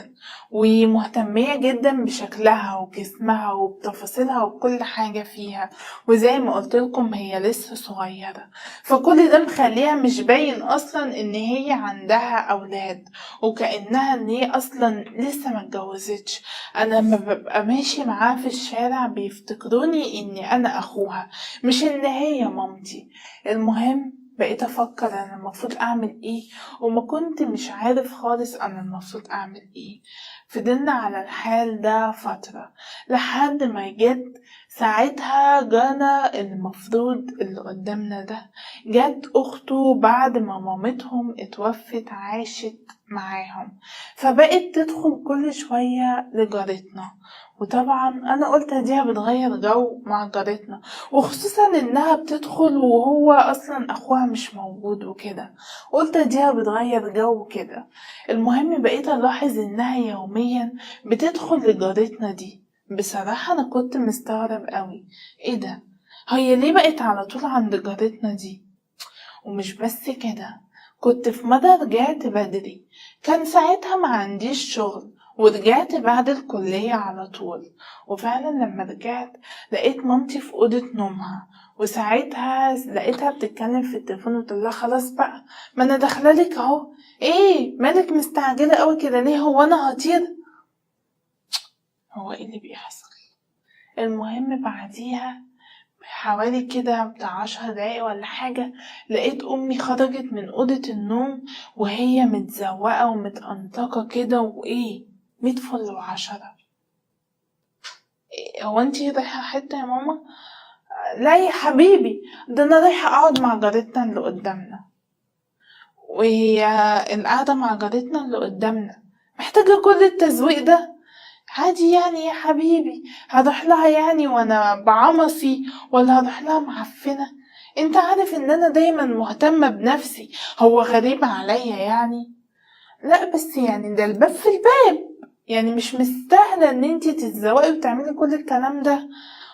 جدا ومهتمية جدا بشكلها وجسمها وبتفاصيلها وكل حاجة فيها، وزي ما قلت لكم هي لسه صغيرة، فكل ده مخليها مش باين اصلا ان هي عندها اولاد، وكأنها ان هي اصلا لسه ما اتجوزتش. انا لما ببقى ماشي معاها في الشارع بيفتكروني اني انا اخوها مش ان هي مامتي. المهم بقيت افكر انا المفروض اعمل ايه، وما كنت مش عارف خالص انا المفروض اعمل ايه. فضلنا على الحال ده فترة لحد ما جت ساعتها جانا المفروض اللي قدامنا ده، جت اخته بعد ما مامتهم اتوفت عاشت معاهم، فبقت تدخل كل شوية لجارتنا. وطبعا انا قلت دي بتغير جو مع جارتنا، وخصوصا انها بتدخل وهو اصلا اخوها مش موجود وكده، قلت دي بتغير جو كده. المهم بقيت الاحظ انها يوميا بتدخل لجارتنا دي. بصراحة انا كنت مستغرب قوي، ايه ده، هي ليه بقت على طول عند جارتنا دي؟ ومش بس كده، كنت في مرة رجعت بدري، كان ساعتها ما عنديش شغل ورجعت بعد الكلية على طول. وفعلا لما رجعت لقيت مامتي في أوضة نومها، وساعتها لقيتها بتتكلم في التليفون وتقولها خلاص بقى ما انا داخلالك اهو، ايه مالك مستعجلة قوي كده ليه، هو انا هطير؟ هو ايه اللي بيحصل؟ المهم بعديها حوالي كده بتاع 10 دقايق ولا حاجة لقيت أمي خرجت من أوضة النوم وهي متزوقة ومتأنطقة كده وإيه 100 فل و10. هو انتي رايحة حتة يا ماما؟ لا يا حبيبي، ده أنا رايحة أقعد مع جارتنا اللي قدامنا. وهي القعدة مع جارتنا اللي قدامنا محتاجة كل التزويق ده؟ عادي يعني يا حبيبي، هروح لها يعني وانا بعمصي ولا هروح لها معفنة؟ انت عارف ان انا دايما مهتمة بنفسي، هو غريب عليا يعني؟ لا بس يعني ده الباب في الباب، يعني مش مستاهلة ان انتي تتزوقي وتعملي كل الكلام ده.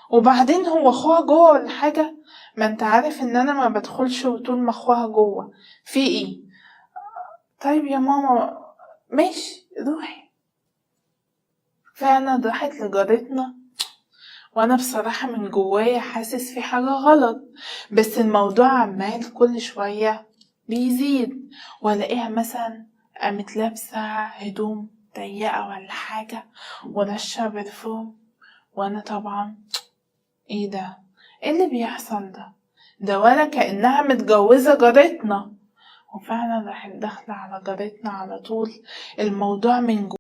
وبعدين هو اخوها جوه ولا حاجة؟ ما انت عارف ان انا ما بدخلش وطول ما اخوها جوه. في ايه؟ طيب يا ماما ماشي روحي. فعلا راحت لجارتنا، وانا بصراحة من جوايا حاسس في حاجة غلط، بس الموضوع عمال كل شوية بيزيد، والاقيها مثلا قامت لابسة هدوم ضيقة ولا حاجة ورشة برفوم، وانا طبعا ايه ده، ايه اللي بيحصل ده ولا كأنها متجوزة جارتنا. وفعلا راحت داخلة على جارتنا على طول. الموضوع من